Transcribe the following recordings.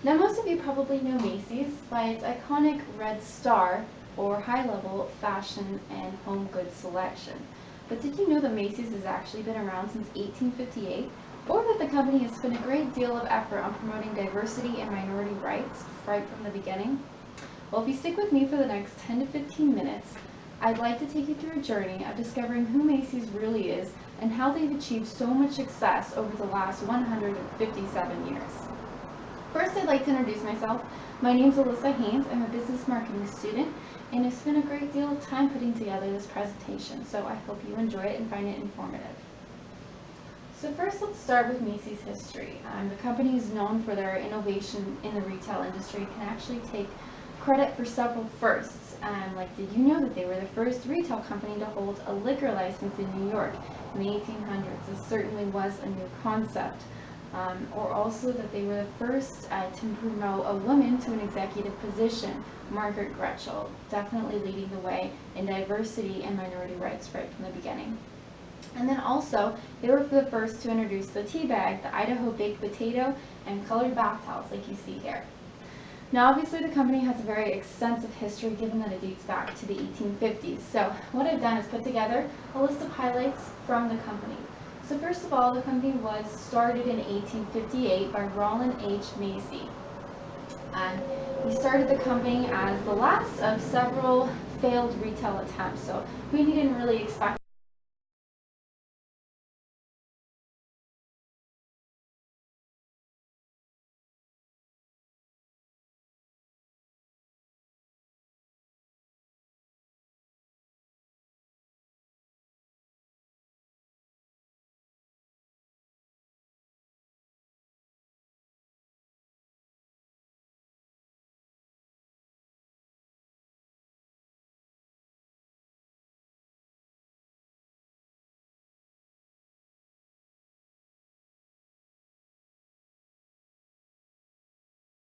Now most of you probably know Macy's by its iconic red star or high-level fashion and home goods selection. But did you know that Macy's has actually been around since 1858? Or that the company has spent a great deal of effort on promoting diversity and minority rights right from the beginning? Well, if you stick with me for the next 10 to 15 minutes, I'd like to take you through a journey of discovering who Macy's really is and how they've achieved so much success over the last 157 years. First, I'd like to introduce myself. My name is Alyssa Haynes. I'm a business marketing student, and I've spent a great deal of time putting together this presentation, so I hope you enjoy it and find it informative. So first, let's start with Macy's history. The company is known for their innovation in the retail industry and can actually take credit for several firsts. Like, did you know that they were the first retail company to hold a liquor license in New York in the 1800s? This certainly was a new concept. Or also that they were the first to promote a woman to an executive position, Margaret Gretschel, definitely leading the way in diversity and minority rights right from the beginning. And then also, they were the first to introduce the tea bag, the Idaho baked potato, and colored bath towels like you see here. Now obviously the company has a very extensive history given that it dates back to the 1850s. So what I've done is put together a list of highlights from the company. So first of all, the company was started in 1858 by Rollin H. Macy. He started the company as the last of several failed retail attempts, so we didn't really expect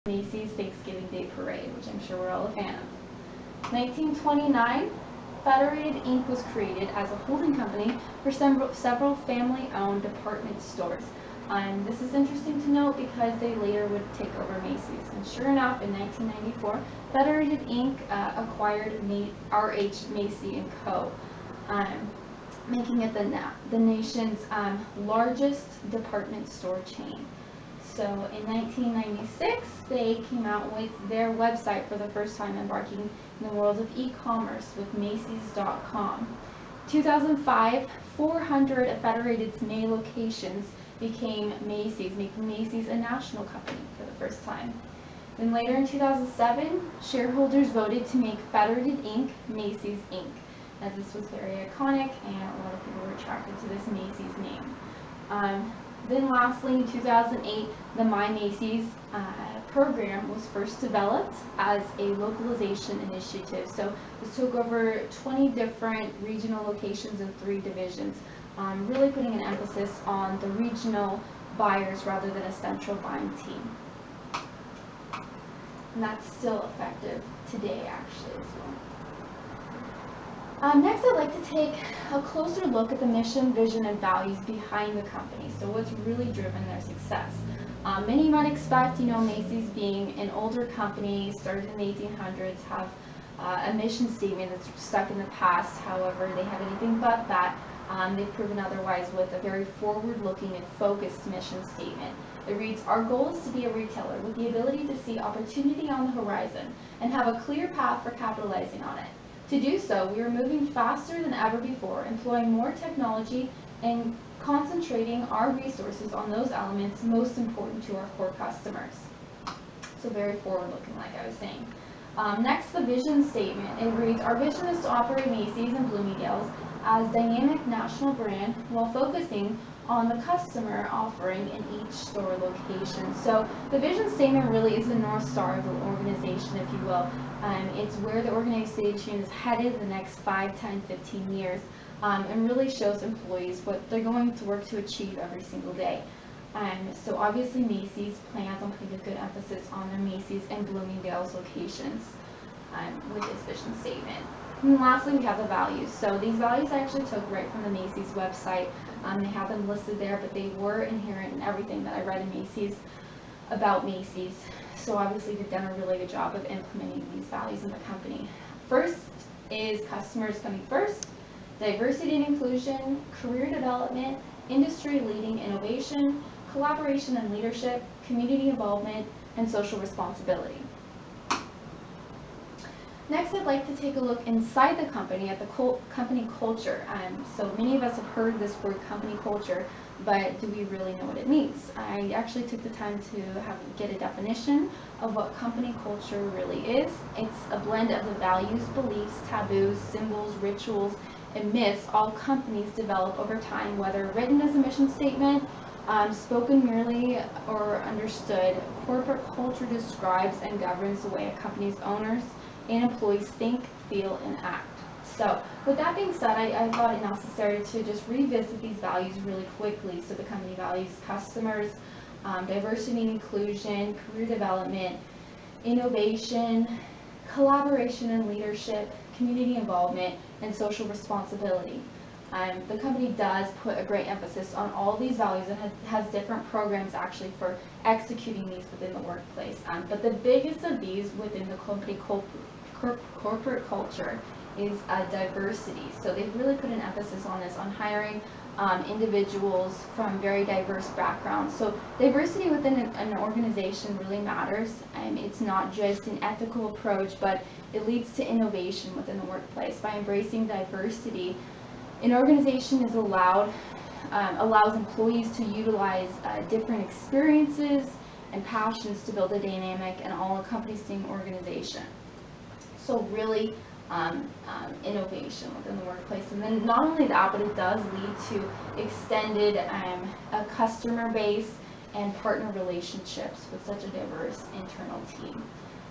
Macy's Thanksgiving Day Parade, which I'm sure we're all a fan of. 1929, Federated Inc. was created as a holding company for several family-owned department stores. This is interesting to note because they later would take over Macy's. And sure enough, in 1994, Federated Inc. Acquired R.H. Macy & Co., making it the nation's largest department store chain. So in 1996, they came out with their website for the first time, embarking in the world of e-commerce with Macys.com. 2005, 400 of Federated's May locations became Macy's, making Macy's a national company for the first time. Then later in 2007, shareholders voted to make Federated Inc. Macy's Inc., as this was very iconic and a lot of people were attracted to this Macy's name. Then lastly, in 2008, the My Macy's program was first developed as a localization initiative. So this took over 20 different regional locations in 3 divisions, really putting an emphasis on the regional buyers rather than a central buying team. And that's still effective today, actually, as well. Next, I'd like to take a closer look at the mission, vision, and values behind the company. So what's really driven their success? Many might expect, Macy's being an older company, started in the 1800s, have a mission statement that's stuck in the past. However, they have anything but that. They've proven otherwise with a very forward-looking and focused mission statement. It reads, "Our goal is to be a retailer with the ability to see opportunity on the horizon and have a clear path for capitalizing on it. To do so, we are moving faster than ever before, employing more technology and concentrating our resources on those elements most important to our core customers." So very forward-looking, like I was saying. Next, the vision statement. It reads, "Our vision is to operate Macy's and Bloomingdale's as dynamic national brand while focusing on the customer offering in each store location." So the vision statement really is the North Star of the organization, if you will. It's where the organization is headed the next 5, 10, 15 years, and really shows employees what they're going to work to achieve every single day. So obviously Macy's plans on putting a good emphasis on their Macy's and Bloomingdale's locations with this vision statement. And lastly, we have the values. So these values I actually took right from the Macy's website. They have them listed there, but they were inherent in everything that I read in Macy's about Macy's. So obviously they've done a really good job of implementing these values in the company. First is customers coming first, diversity and inclusion, career development, industry-leading innovation, collaboration and leadership, community involvement, and social responsibility. Next, I'd like to take a look inside the company at the company culture. So many of us have heard this word company culture, but do we really know what it means? I actually took the time to get a definition of what company culture really is. It's a blend of the values, beliefs, taboos, symbols, rituals, and myths all companies develop over time, whether written as a mission statement, spoken merely, or understood. Corporate culture describes and governs the way a company's owners and employees think, feel, and act. So with that being said, I thought it necessary to just revisit these values really quickly. So the company values customers, diversity and inclusion, career development, innovation, collaboration and leadership, community involvement, and social responsibility. The company does put a great emphasis on all these values and has different programs actually for executing these within the workplace. But the biggest of these within the company corporate culture is diversity. So they've really put an emphasis on this, on hiring individuals from very diverse backgrounds. So diversity within an organization really matters. It's not just an ethical approach, but it leads to innovation within the workplace. By embracing diversity, an organization is allows employees to utilize different experiences and passions to build a dynamic and all-encompassing organization. So really innovation within the workplace. And then not only that, but it does lead to extended a customer base and partner relationships with such a diverse internal team.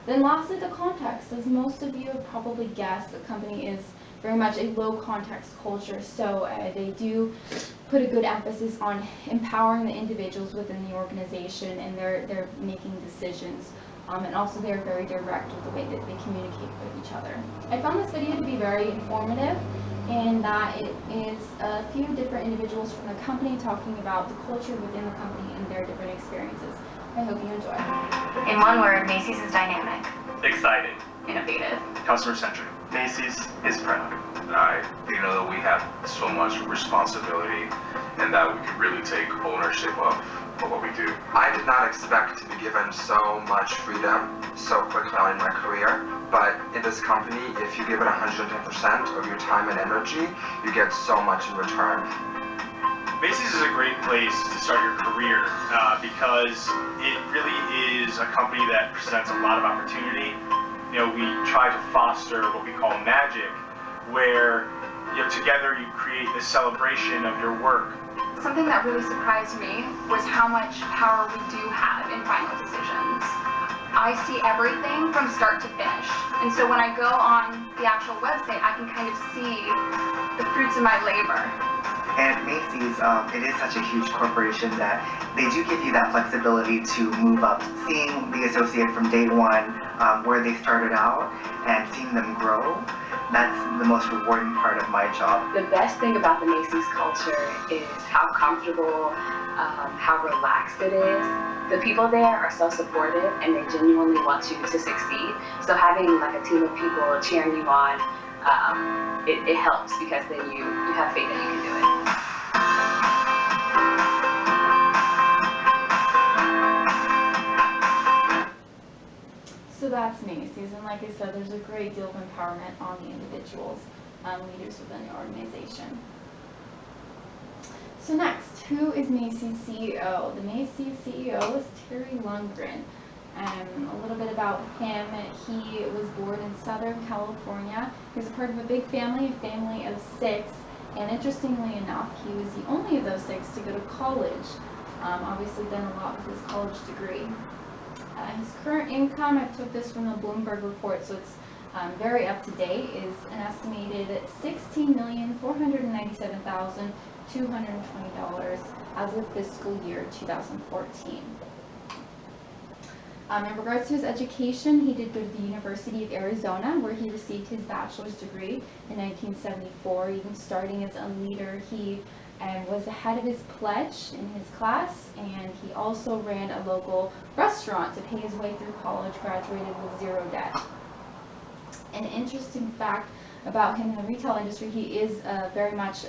Then lastly, the context. As most of you have probably guessed, the company is very much a low context culture, so they do put a good emphasis on empowering the individuals within the organization, and they're making decisions. And also they're very direct with the way that they communicate with each other. I found this video to be very informative in that it is a few different individuals from the company talking about the culture within the company and their different experiences. I hope you enjoy. In one word, Macy's is dynamic, excited, innovative, customer-centric. Macy's is proud. I think that we have so much responsibility and that we can really take ownership of what we do. I did not expect to be given so much freedom so quickly on in my career, but in this company, if you give it 110% of your time and energy, you get so much in return. Macy's is a great place to start your career because it really is a company that presents a lot of opportunity. You know, we try to foster what we call magic, where together you create this celebration of your work. Something that really surprised me was how much power we do have in final decisions. I see everything from start to finish, and so when I go on the actual website, I can kind of see the fruits of my labor. And at Macy's, it is such a huge corporation that they do give you that flexibility to move up. Seeing the associate from day one, where they started out, and seeing them grow, that's the most rewarding part of my job. The best thing about the Macy's culture is how comfortable, how relaxed it is. The people there are so supportive and they genuinely want you to succeed. So having like a team of people cheering you on, it helps because then you have faith that you can do it. So that's Macy's, and like I said, there's a great deal of empowerment on the individuals, leaders within the organization. So next, who is Macy's CEO? The Macy's CEO is Terry Lundgren. A little bit about him. He was born in Southern California. He was a part of a big family, a family of 6, and interestingly enough, he was the only of those 6 to go to college. Obviously done a lot with his college degree. His current income, I took this from the Bloomberg report, so it's very up to date, is an estimated $16,497,220 as of fiscal year 2014. In regards to his education, he did go to the University of Arizona, where he received his bachelor's degree in 1974. Even starting as a leader, he was the head of his pledge in his class, and he also ran a local restaurant to pay his way through college, graduated with 0 debt. An interesting fact about him in the retail industry, he is very much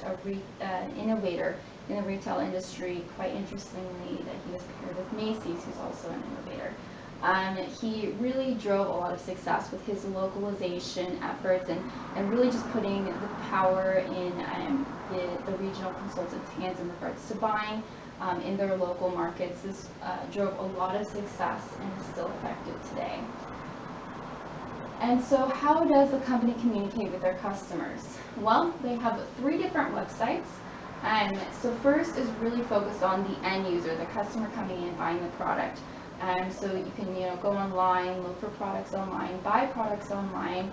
an innovator in the retail industry. Quite interestingly, that he was paired with Macy's, who's also an innovator. He really drove a lot of success with his localization efforts and really just putting the power in the regional consultants' hands in regards to buying in their local markets. This drove a lot of success and is still effective today. And so how does the company communicate with their customers? Well, they have 3 different websites. So first is really focused on the end user, the customer coming in buying the product. So you can go online, look for products online, buy products online,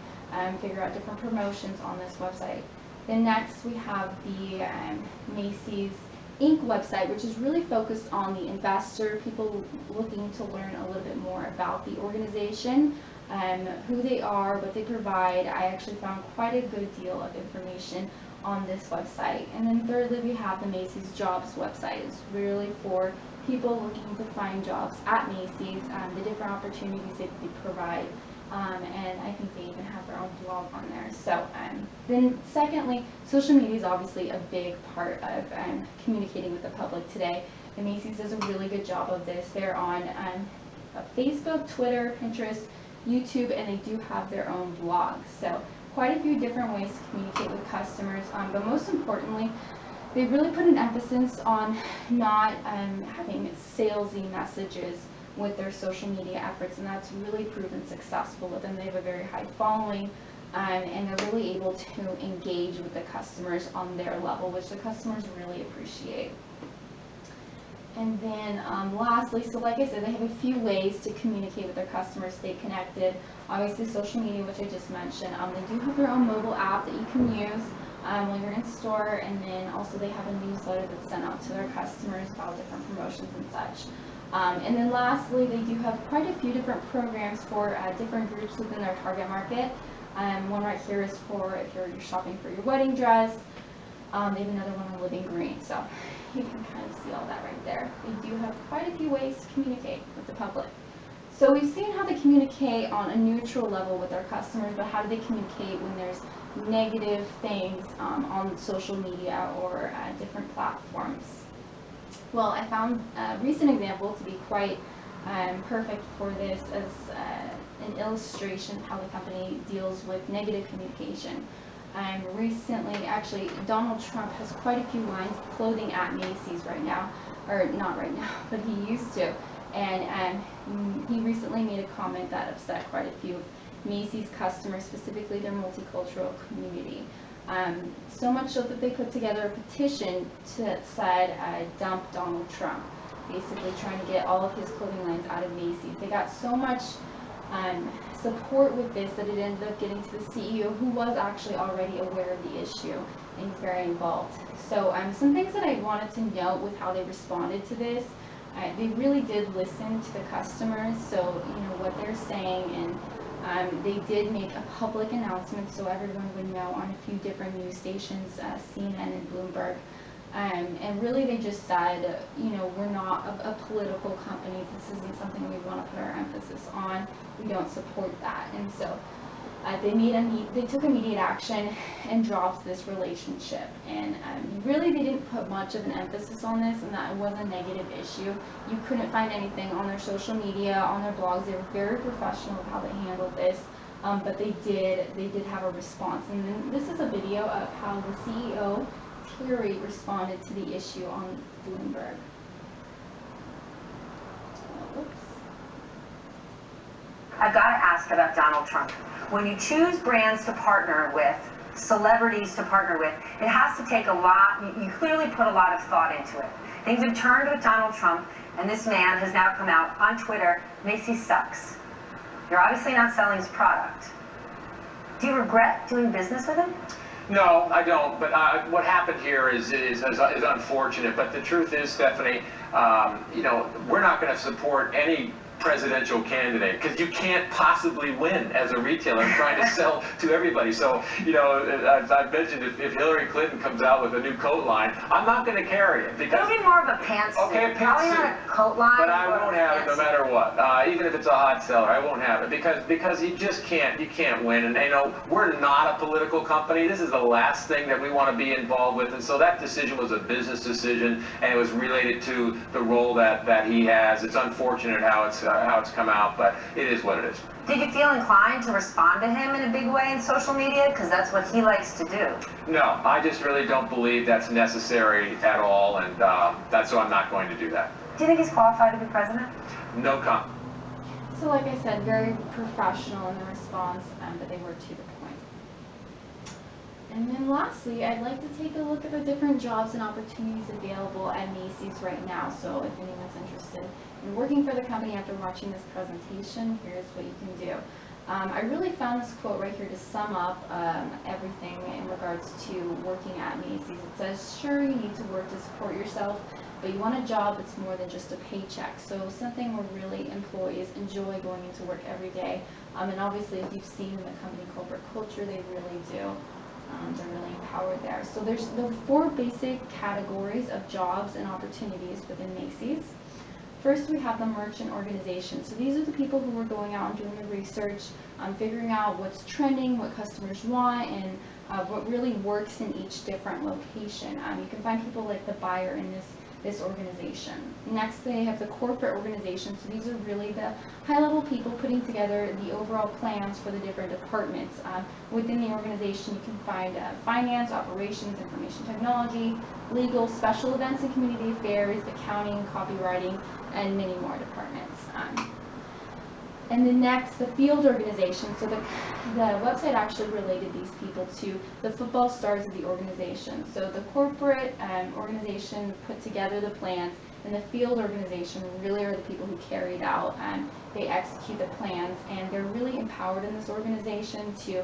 figure out different promotions on this website. Then next we have the Macy's Inc. website, which is really focused on the investor, people looking to learn a little bit more about the organization, who they are, what they provide. I actually found quite a good deal of information on this website. And then thirdly, we have the Macy's Jobs website. It's really for people looking to find jobs at Macy's, the different opportunities that they provide, and I think they even have their own blog on there. So then secondly, social media is obviously a big part of communicating with the public today, and Macy's does a really good job of this. They're on Facebook, Twitter, Pinterest, YouTube, and they do have their own blog. So quite a few different ways to communicate with customers, but most importantly, they really put an emphasis on not having salesy messages with their social media efforts, and that's really proven successful with them. They have a very high following, and they're really able to engage with the customers on their level, which the customers really appreciate. And then lastly, so like I said, they have a few ways to communicate with their customers, stay connected. Obviously social media, which I just mentioned. They do have their own mobile app that you can use when you're in store, and then also they have a newsletter that's sent out to their customers about different promotions and such. And then lastly, they do have quite a few different programs for different groups within their target market. One right here is for if you're shopping for your wedding dress. They have another one on living green, so you can kind of see all that right there. They do have quite a few ways to communicate with the public. So we've seen how they communicate on a neutral level with their customers, but how do they communicate when there's negative things on social media or different platforms? Well, I found a recent example to be quite perfect for this as an illustration of how the company deals with negative communication. Recently, actually, Donald Trump has quite a few lines of clothing at Macy's right now, or not right now, but he used to. And he recently made a comment that upset quite a few of Macy's customers, specifically their multicultural community. So much so that they put together a petition that said, dump Donald Trump, basically trying to get all of his clothing lines out of Macy's. They got so much support with this that it ended up getting to the CEO, who was actually already aware of the issue and very involved. So some things that I wanted to note with how they responded to this, they really did listen to the customers, so what they're saying, and they did make a public announcement so everyone would know on a few different news stations, CNN and Bloomberg. And really they just said, we're not a political company. This isn't something we want to put our emphasis on. We don't support that. And so they took immediate action and dropped this relationship. And really they didn't put much of an emphasis on this, and that it was a negative issue. You couldn't find anything on their social media, on their blogs. They were very professional of how they handled this. But they did have a response. And then this is a video of how the CEO, Terry, responded to the issue on Bloomberg. I've got to ask about Donald Trump. When you choose brands to partner with, celebrities to partner with, it has to take a lot. You clearly put a lot of thought into it. Things have turned with Donald Trump, and this man has now come out on Twitter, Macy sucks. You're obviously not selling his product. Do you regret doing business with him? No, I don't. But what happened here is unfortunate. But the truth is, Stephanie, we're not going to support any presidential candidate, because you can't possibly win as a retailer trying to sell to everybody. So, you know, as I've mentioned, if Hillary Clinton comes out with a new coat line, I'm not going to carry it because It'll be more of a pantsuit. Okay, a Probably pantsuit. not a coat line. But I won't have it no matter what. Even if it's a hot seller, I won't have it because you just can't. You can't win. And you know, we're not a political company. This is the last thing that we want to be involved with. And so that decision was a business decision, and it was related to the role that he has. It's unfortunate how it's come out, but it is what it is. Did you feel inclined to respond to him in a big way in social media? Because that's what he likes to do. No, I just really don't believe that's necessary at all, and that's why I'm not going to do that. Do you think he's qualified to be president? No comment. So like I said, very professional in the response, but they were to the point. And then lastly, I'd like to take a look at the different jobs and opportunities available at Macy's right now. So if anyone's interested in working for the company after watching this presentation, here's what you can do. I really found this quote right here to sum up everything in regards to working at Macy's. It says, sure, you need to work to support yourself, but you want a job that's more than just a paycheck. So something where really employees enjoy going into work every day. And obviously, as you've seen in the company corporate culture, they really do. They're really empowered there. So there's the 4 basic categories of jobs and opportunities within Macy's. First, we have the merchant organization. So these are the people who are going out and doing the research, figuring out what's trending, what customers want, and what really works in each different location. You can find people like the buyer in this organization. Next, they have the corporate organization. So these are really the high-level people putting together the overall plans for the different departments. Within the organization, you can find finance, operations, information technology, legal, special events and community affairs, accounting, copywriting, and many more departments. And then next, the field organization. So the website actually related these people to the football stars of the organization. So the corporate organization put together the plans, and the field organization really are the people who carry it out. They execute the plans, and they're really empowered in this organization to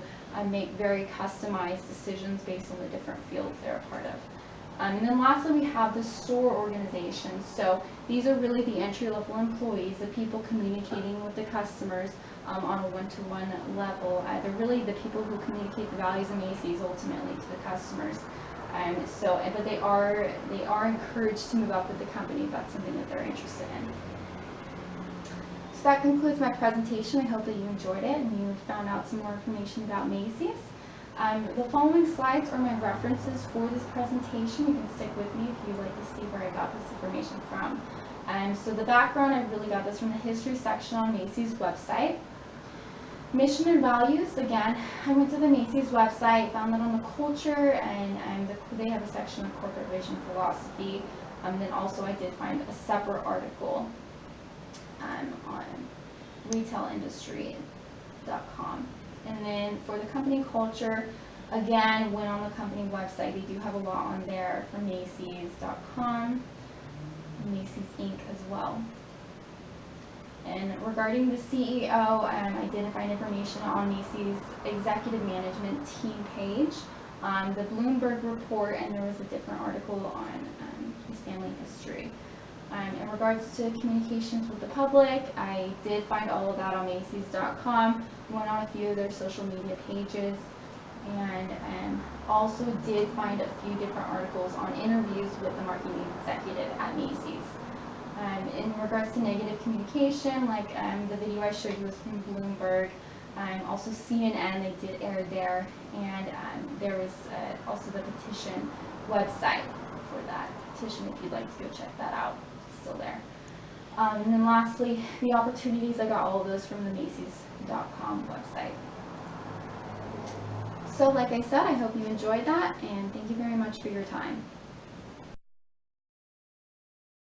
make very customized decisions based on the different fields they're a part of. And then lastly, we have the store organization. So these are really the entry-level employees, the people communicating with the customers on a one-to-one level. They're really the people who communicate the values of Macy's ultimately to the customers. But they are encouraged to move up with the company if that's something that they're interested in. So that concludes my presentation. I hope that you enjoyed it and you found out some more information about Macy's. The following slides are my references for this presentation. You can stick with me if you'd like to see where I got this information from. So the background, I really got this from the history section on Macy's website. Mission and values, again, I went to the Macy's website, found that on the culture, and they have a section of corporate vision philosophy. Then also I did find a separate article on retailindustrial.com. And then for the company culture, again, went on the company website. They do have a lot on there for Macy's.com, Macy's Inc. as well. And regarding the CEO, I did find information on Macy's executive management team page, the Bloomberg report, and there was a different article on his family history. In regards to communications with the public, I did find all of that on Macy's.com, went on a few of their social media pages, and also did find a few different articles on interviews with the marketing executive at Macy's. In regards to negative communication, like the video I showed you was from Bloomberg, also CNN, they did air there, and there was also the petition website for that petition if you'd like to go check that out. Still there. And then lastly, the opportunities, I got all of those from the Macy's.com website. So like I said, I hope you enjoyed that, and thank you very much for your time.